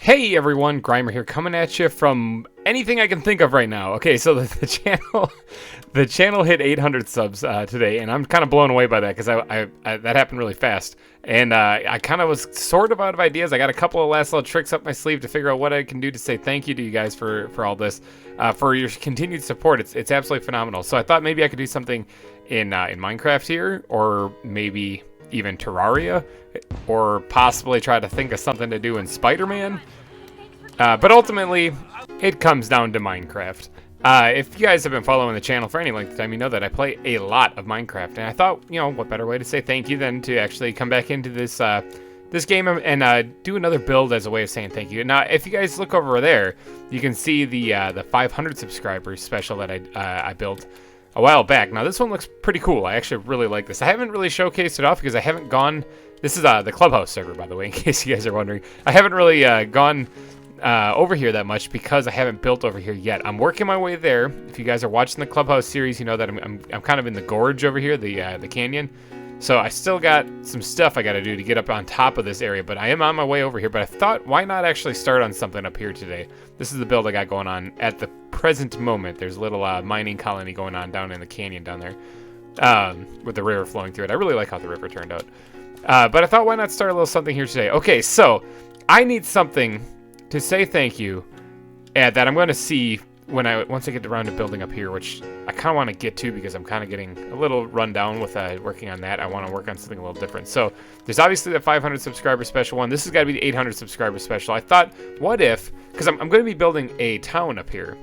Hey everyone, GReimer here, coming at you from anything I can think of right now. Okay, so the channel hit 800 subs today, and I'm kind of blown away by that because I that happened really fast. And I kind of was sort of out of ideas. I got a couple of last little tricks up my sleeve to figure out what I can do to say thank you to you guys for all this, for your continued support. It's absolutely phenomenal. So I thought maybe I could do something in Minecraft here, or maybe even Terraria, or possibly try to think of something to do in Spider-Man. But ultimately, it comes down to Minecraft. If you guys have been following the channel for any length of time, you know that I play a lot of Minecraft, and I thought, you know, what better way to say thank you than to actually come back into this this game and do another build as a way of saying thank you. Now, if you guys look over there, you can see the 500 subscribers special that I built a while back. Now, this one looks pretty cool. I actually really like this. I haven't really showcased it off because I haven't gone. This is the Clubhouse server, by the way, in case you guys are wondering. I haven't really gone over here that much because I haven't built over here yet. I'm working my way there. If you guys are watching the Clubhouse series, you know that I'm kind of in the gorge over here, the canyon. So I still got some stuff I got to do to get up on top of this area, but I am on my way over here. But I thought, why not actually start on something up here today? This is the build I got going on at the present moment. There's a little mining colony going on down in the canyon down there, with the river flowing through it. I really like how the river turned out. But I thought, why not start a little something here today? Okay, so I need something to say thank you, and that I'm going to see once I get around to building up here, which I kind of want to get to because I'm kind of getting a little run down with working on that. I want to work on something a little different. So there's obviously the 500 subscriber special one. This has got to be the 800 subscriber special. I thought, what if, because I'm going to be building a town up here,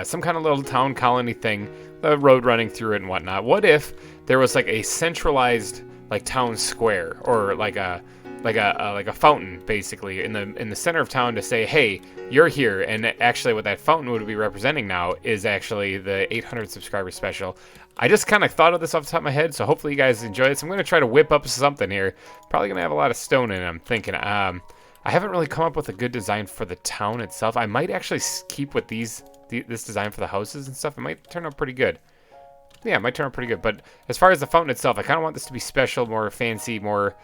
some kind of little town colony thing, the road running through it and whatnot. What if there was like a centralized like town square, or like a fountain, basically in the center of town, to say, hey, you're here. And actually what that fountain would be representing now is actually the 800 subscriber special. I just kind of thought of this off the top of my head, so hopefully you guys enjoy this. I'm going to try to whip up something here. Probably going to have a lot of stone in it, I'm thinking. I haven't really come up with a good design for the town itself. I might actually keep with this design for the houses and stuff. It might turn out pretty good. Yeah, it might turn out pretty good. But as far as the fountain itself, I kind of want this to be special, more fancy, more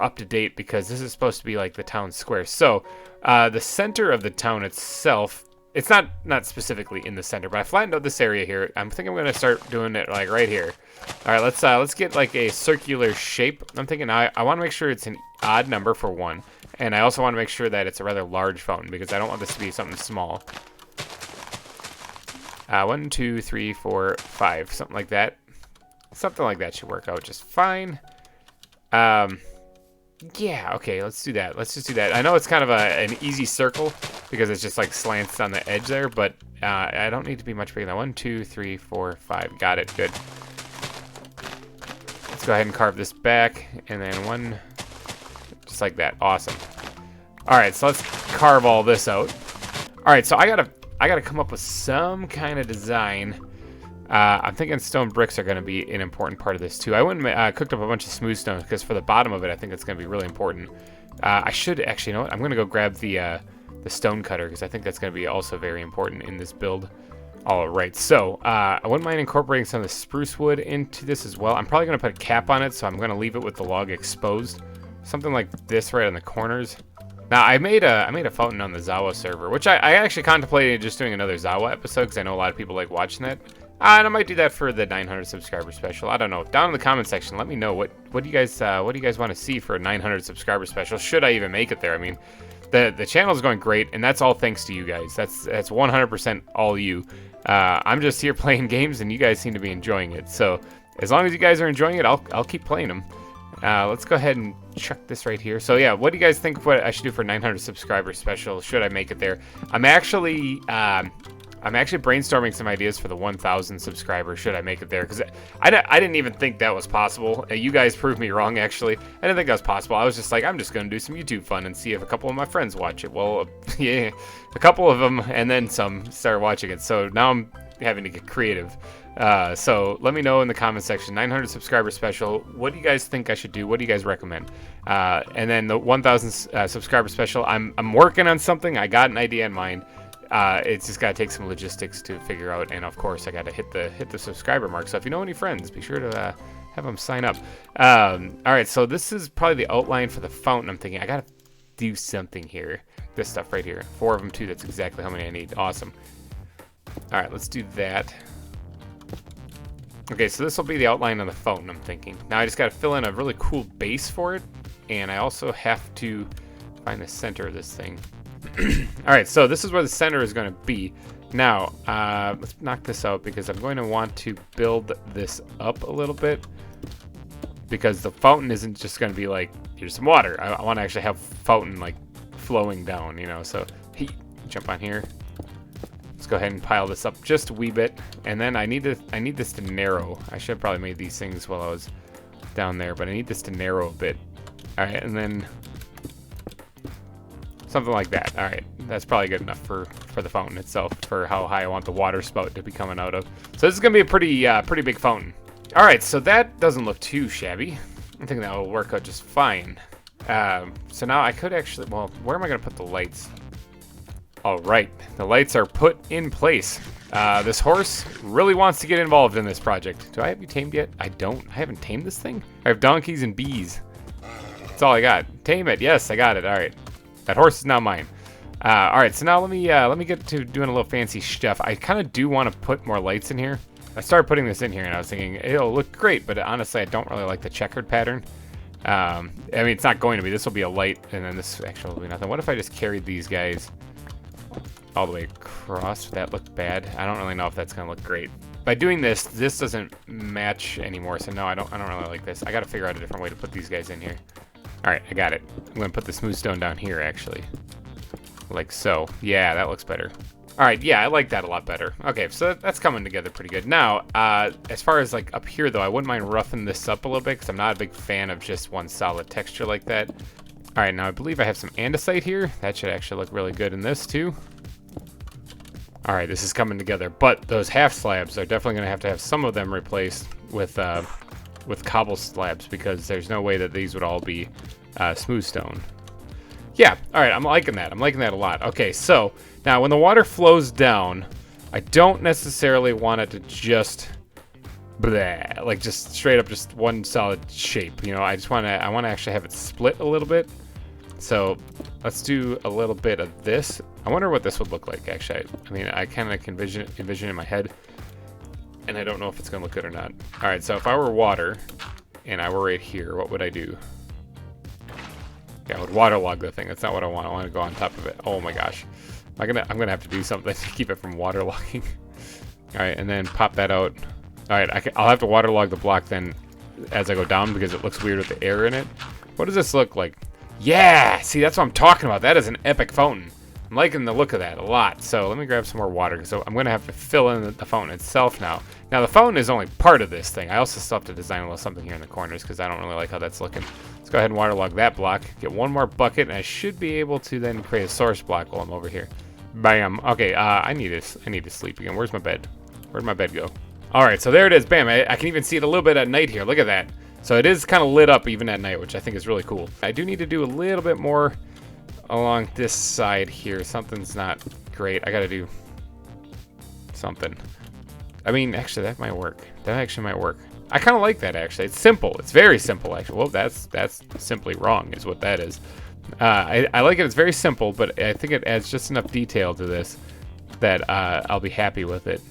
up to date, because this is supposed to be like the town square. So the center of the town itself, it's not specifically in the center, but I flattened out this area here. I'm thinking I'm going to start doing it like right here. All right, let's get like a circular shape. I'm thinking I want to make sure it's an odd number for one, and I also want to make sure that it's a rather large fountain, because I don't want this to be something small. 1, 2, 3, 4, 5, something like that. Something like that should work out just fine. Yeah, okay, let's do that. Let's just do that. I know it's kind of an easy circle because it's just like slants on the edge there, but I don't need to be much bigger than that. 1, 2, 3, 4, 5. Got it. Good. Let's go ahead and carve this back, and then one, just like that. Awesome. All right, so let's carve all this out. All right, so I gotta come up with some kind of design. I'm thinking stone bricks are going to be an important part of this too. I went and cooked up a bunch of smooth stones because for the bottom of it, I think it's going to be really important. I should actually, you know what? I'm going to go grab the stone cutter, because I think that's going to be also very important in this build. All right, so I wouldn't mind incorporating some of the spruce wood into this as well. I'm probably going to put a cap on it, so I'm going to leave it with the log exposed, something like this right on the corners. Now, I made a fountain on the Zawa server, which I actually contemplated just doing another Zawa episode, because I know a lot of people like watching that. And I might do that for the 900 subscriber special. I don't know. Down in the comment section, let me know what do you guys want to see for a 900 subscriber special. Should I even make it there? I mean, the channel is going great, and that's all thanks to you guys. That's 100% all you. I'm just here playing games, and you guys seem to be enjoying it. So as long as you guys are enjoying it, I'll keep playing them. Let's go ahead and chuck this right here. So yeah, what do you guys think of what I should do for 900 subscriber special? Should I make it there? I'm actually brainstorming some ideas for the 1,000 subscribers. Should I make it there? Because I didn't even think that was possible. You guys proved me wrong, actually. I didn't think that was possible. I was just like, I'm just going to do some YouTube fun and see if a couple of my friends watch it. Well, yeah, a couple of them, and then some started watching it. So now I'm having to get creative. So let me know in the comment section. 900 subscriber special. What do you guys think I should do? What do you guys recommend? And then the 1,000 subscriber special. I'm working on something. I got an idea in mind. It's just got to take some logistics to figure out, and of course I got to hit the subscriber mark. So if you know any friends, be sure to have them sign up. All right, so this is probably the outline for the fountain. I'm thinking I got to do something here. this stuff right here. 4 of them too. That's exactly how many I need. Awesome. All right, let's do that. Okay, so this will be the outline of the phone, I'm thinking. Now I just got to fill in a really cool base for it, and I also have to find the center of this thing. All right, so this is where the center is going to be. Now, let's knock this out because I'm going to want to build this up a little bit, because the fountain isn't just going to be like, here's some water. I want to actually have fountain like flowing down, you know. So hey, jump on here. Let's go ahead and pile this up just a wee bit, and then I need this to narrow. I should have probably made these things while I was down there, but I need this to narrow a bit. All right, and then something like that. All right, that's probably good enough for the fountain itself, for how high I want the water spout to be coming out of. So this is gonna be a pretty big fountain. All right, so that doesn't look too shabby. I think that will work out just fine. So now I could actually, well, where am I gonna put the lights? All right, the lights are put in place. This horse really wants to get involved in this project. Do I have you tamed yet? I don't. I haven't tamed this thing. I have donkeys and bees. That's all I got. Tame it. Yes, I got it. All right. That horse is now mine. All right, so now let me get to doing a little fancy stuff. I kind of do want to put more lights in here. I started putting this in here, and I was thinking it'll look great, but honestly, I don't really like the checkered pattern. I mean, it's not going to be. This will be a light, and then this actually will be nothing. What if I just carried these guys all the way across? Would that look bad? I don't really know if that's gonna look great. By doing this, this doesn't match anymore, so no, I don't really like this. I gotta figure out a different way to put these guys in here. All right, I got it. I'm gonna put the smooth stone down here, actually. Like so. Yeah, that looks better. All right, yeah, I like that a lot better. Okay, so that's coming together pretty good. Now, as far as like up here though, I wouldn't mind roughing this up a little bit because I'm not a big fan of just one solid texture like that. All right, now I believe I have some andesite here. That should actually look really good in this too. All right, this is coming together, but those half slabs are definitely gonna have to have some of them replaced with cobble slabs, because there's no way that these would all be smooth stone. Yeah, all right, I'm liking that. I'm liking that a lot. Okay, so now when the water flows down, I don't necessarily want it to just bleh, like just straight up just one solid shape. You know, I want to actually have it split a little bit. So let's do a little bit of this. I wonder what this would look like, actually. I mean, I kind of can envision in my head, and I don't know if it's going to look good or not. All right, so if I were water and I were right here, what would I do? Yeah, I would waterlog the thing. That's not what I want. I want to go on top of it. Oh my gosh. I'm gonna have to do something to keep it from waterlogging. All right, and then pop that out. All right, I'll have to waterlog the block then as I go down, because it looks weird with the air in it. What does this look like? Yeah, see, that's what I'm talking about. That is an epic fountain. I'm liking the look of that a lot. So let me grab some more water. So I'm going to have to fill in the fountain itself now. Now, the fountain is only part of this thing. I also still have to design a little something here in the corners because I don't really like how that's looking. Let's go ahead and waterlog that block. Get one more bucket, and I should be able to then create a source block while I'm over here. Bam. Okay, I need to sleep again. Where's my bed? Where'd my bed go? All right, so there it is. Bam. I can even see it a little bit at night here. Look at that. So it is kind of lit up even at night, which I think is really cool. I do need to do a little bit more along this side here. Something's not great. I got to do something. I mean, actually, that might work. That actually might work. I kind of like that, actually. It's simple. It's very simple, actually. Well, that's simply wrong is what that is. I like it. It's very simple, but I think it adds just enough detail to this that I'll be happy with it.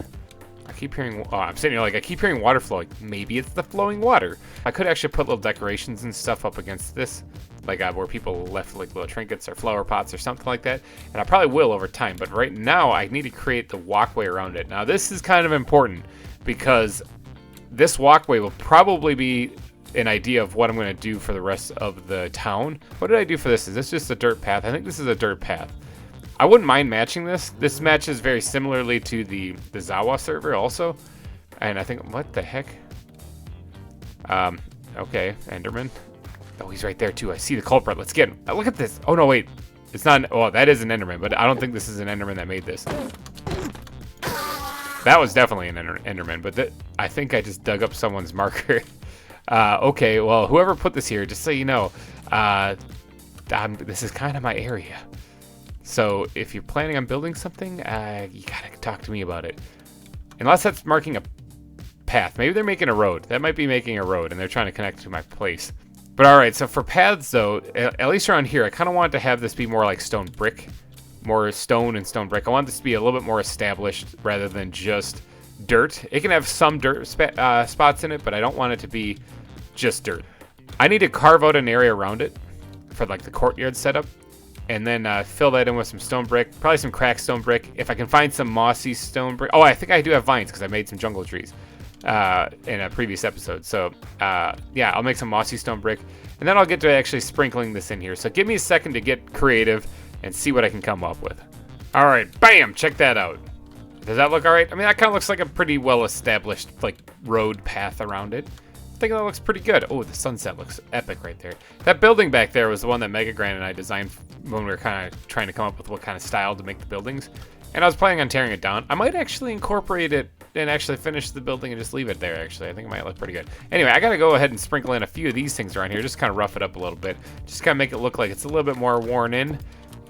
I keep hearing, oh, I'm sitting here like I keep hearing water flowing. Maybe it's the flowing water. I could actually put little decorations and stuff up against this, like where people left like little trinkets or flower pots or something like that. And I probably will over time, but right now I need to create the walkway around it. Now this is kind of important because this walkway will probably be an idea of what I'm going to do for the rest of the town. What did I do for this? Is this just a dirt path? I think this is a dirt path. I wouldn't mind matching this. This matches very similarly to the Zawa server also. And I think, what the heck? Okay, Enderman. Oh, he's right there too. I see the culprit. Let's get him. Look at this. Oh, no, wait. It's not, oh, that is an Enderman, but I don't think this is an Enderman that made this. That was definitely an Enderman, but I think I just dug up someone's marker. Okay, well, whoever put this here, just so you know, this is kind of my area. So if you're planning on building something, you gotta talk to me about it. Unless that's marking a path. Maybe they're making a road. That might be making a road, and they're trying to connect to my place. But all right, so for paths though, at least around here, I kind of want to have this be more like stone brick, more stone and stone brick. I want this to be a little bit more established rather than just dirt. It can have some dirt spots in it, but I don't want it to be just dirt. I need to carve out an area around it for like the courtyard setup, and then fill that in with some stone brick, probably some cracked stone brick. If I can find some mossy stone brick. Oh, I think I do have vines because I made some jungle trees in a previous episode. So yeah, I'll make some mossy stone brick, and then I'll get to actually sprinkling this in here. So give me a second to get creative and see what I can come up with. All right, bam, check that out. Does that look all right? I mean, that kind of looks like a pretty well-established like road path around it. I think that looks pretty good. Oh, the sunset looks epic right there. That building back there was the one that Megagrand and I designed when we were kind of trying to come up with what kind of style to make the buildings. And I was planning on tearing it down. I might actually incorporate it and actually finish the building and just leave it there, actually. I think it might look pretty good. Anyway, I got to go ahead and sprinkle in a few of these things around here, just kind of rough it up a little bit. Just kind of make it look like it's a little bit more worn in.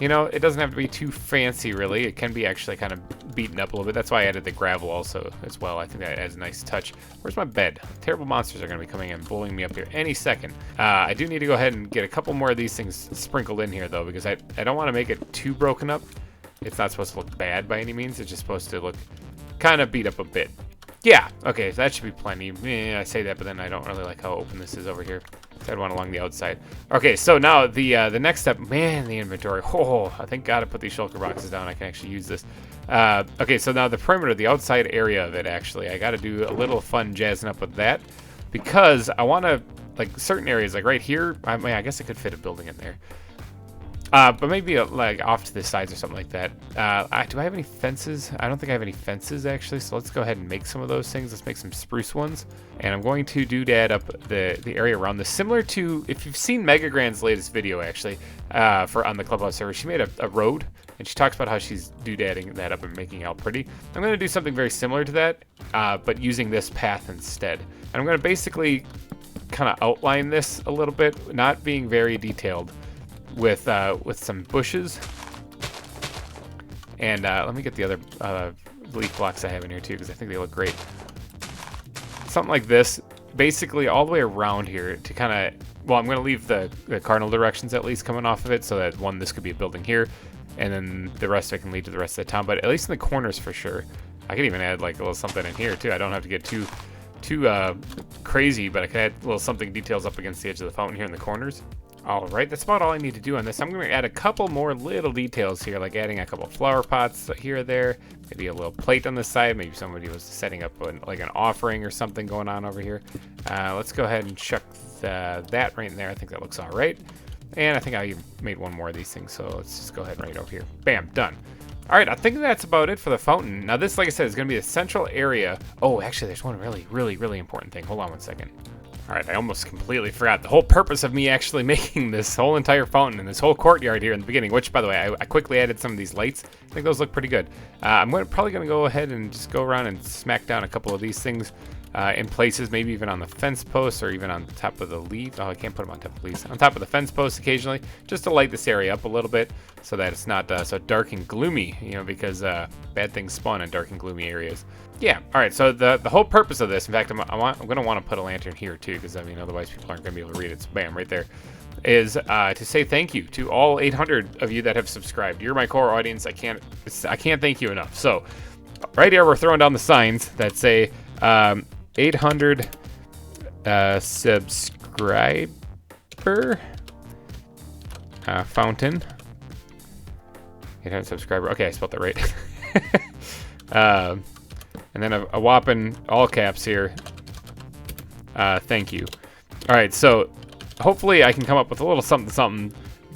You know, it doesn't have to be too fancy, really. It can be actually kind of beaten up a little bit. That's why I added the gravel also as well. I think that adds a nice touch. Where's my bed? Terrible monsters are going to be coming in and bullying me up here any second. I do need to go ahead and get a couple more of these things sprinkled in here, though, because I don't want to make it too broken up. It's not supposed to look bad by any means. It's just supposed to look kind of beat up a bit. Yeah, okay, so that should be plenty. I say that, but then I don't really like how open this is over here. So I'd want along the outside. Okay, so now the next step, man, the inventory. Oh, I thank God I put these shulker boxes down. I can actually use this. Okay, so now the perimeter, the outside area of it, actually, I got to do a little fun jazzing up with that because I want to, like, certain areas, like right here, I mean, I guess I could fit a building in there. But maybe like off to the sides or something like that. Do I have any fences? I don't think I have any fences actually. So let's go ahead and make some of those things. Let's make some spruce ones. And I'm going to doodad up the area around this, similar to if you've seen Megagrand's latest video actually on the Clubhouse server. She made a road, and she talks about how she's doodadding that up and making it out pretty. I'm going to do something very similar to that, but using this path instead. And I'm going to basically kind of outline this a little bit, not being very detailed, with some bushes. And let me get the other leaf blocks I have in here too, because I think they look great. Something like this, basically all the way around here to kind of, well, I'm going to leave the cardinal directions at least coming off of it, so that one, this could be a building here, and then the rest of it can lead to the rest of the town, but at least in the corners for sure. I could even add like a little something in here too. I don't have to get too crazy, but I can add a little something details up against the edge of the fountain here in the corners. All right, that's about all I need to do on this. I'm going to add a couple more little details here, like adding a couple flower pots here or there, maybe a little plate on the side. Maybe somebody was setting up like an offering or something going on over here. Let's go ahead and chuck that right in there. I think that looks all right. And I think I made one more of these things, so let's just go ahead right over here. Bam, done. All right, I think that's about it for the fountain. Now this, like I said, is going to be the central area. Oh, actually, there's one really important thing. Hold on one second. All right, I almost completely forgot the whole purpose of me actually making this whole entire fountain and this whole courtyard here in the beginning, which, by the way, I quickly added some of these lights. I think those look pretty good. I'm probably going to go ahead and just go around and smack down a couple of these things in places, maybe even on the fence posts or even on top of the leaves. Oh, I can't put them on top of the leaves. On top of the fence posts occasionally, just to light this area up a little bit so that it's not so dark and gloomy, you know, because bad things spawn in dark and gloomy areas. Yeah, all right, so the whole purpose of this, in fact, I'm going to want to put a lantern here too, because, I mean, otherwise people aren't going to be able to read it. So bam, right there, is to say thank you to all 800 of you that have subscribed. You're my core audience. I can't thank you enough. So right here, we're throwing down the signs that say 800 subscriber fountain. 800 subscriber. Okay, I spelled that right. And then a whopping all caps here. Thank you. All right, so hopefully I can come up with a little something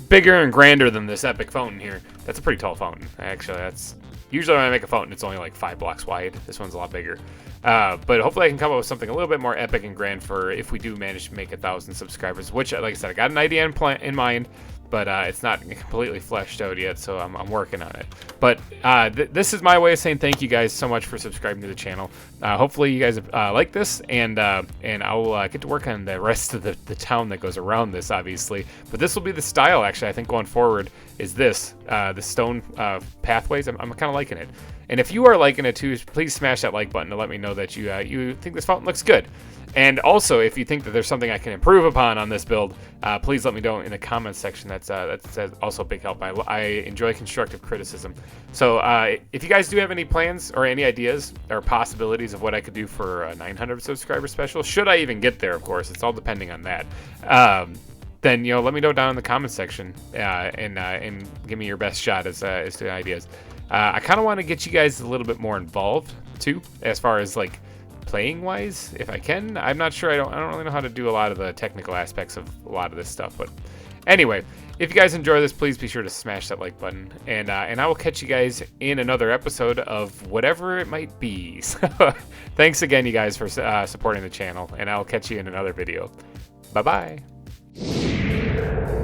bigger and grander than this epic fountain here. That's a pretty tall fountain. Actually, that's usually when I make a fountain, it's only like 5 blocks wide. This one's a lot bigger. But hopefully I can come up with something a little bit more epic and grand for if we do manage to make 1,000 subscribers, which, like I said, I got an idea in mind. but it's not completely fleshed out yet, so I'm working on it. But this is my way of saying thank you guys so much for subscribing to the channel. Hopefully you guys like this, and I'll get to work on the rest of the town that goes around this, obviously. But this will be the style, actually, I think, going forward, is this, the stone pathways. I'm kind of liking it. And if you are liking it too, please smash that like button to let me know that you think this fountain looks good. And also, if you think that there's something I can improve upon on this build, please let me know in the comments section. That's also a big help. I enjoy constructive criticism. So if you guys do have any plans or any ideas or possibilities of what I could do for a 900 subscriber special, should I even get there, of course, it's all depending on that. Then let me know down in the comments section and give me your best shot as to ideas. I kind of want to get you guys a little bit more involved too, as far as like playing wise, if I can. I'm not sure. I don't really know how to do a lot of the technical aspects of a lot of this stuff. But anyway, if you guys enjoy this, please be sure to smash that like button, and I will catch you guys in another episode of whatever it might be. So thanks again, you guys, for supporting the channel, and I'll catch you in another video. Bye bye.